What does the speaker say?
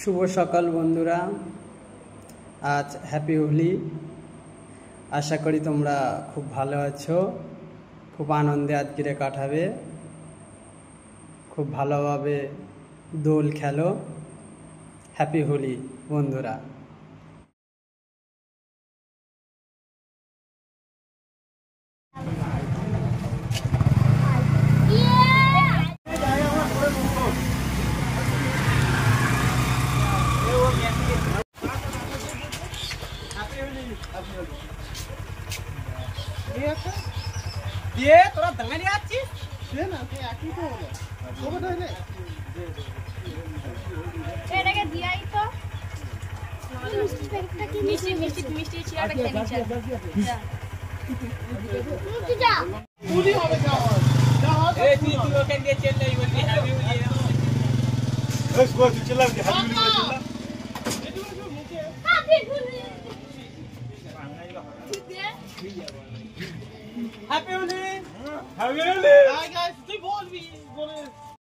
শুভ সকাল বন্ধুরা, আজ হ্যাপি হোলি। আশা করি তোমরা খুব ভালো আছো, খুব আনন্দে আজকে কাটাবে, খুব ভালোভাবে দোল খেলো। হ্যাপি হোলি বন্ধুরা। ये তোরা দাঁড়িয়ে আছিস না একই তো হলো ওকে তো এনে এটাকে দিয়াই তো মিষ্টি মিষ্টি মিষ্টি চিড়াটা খেয়ে নিচ্ছে যা পুরি হবে যাও এই তুই ওখান দিয়ে চল নাই বলবি হ্যাপি হোলি বস বস চল লাগি হ্যাপি হোলি চল happy Holi happy Holi happy Holi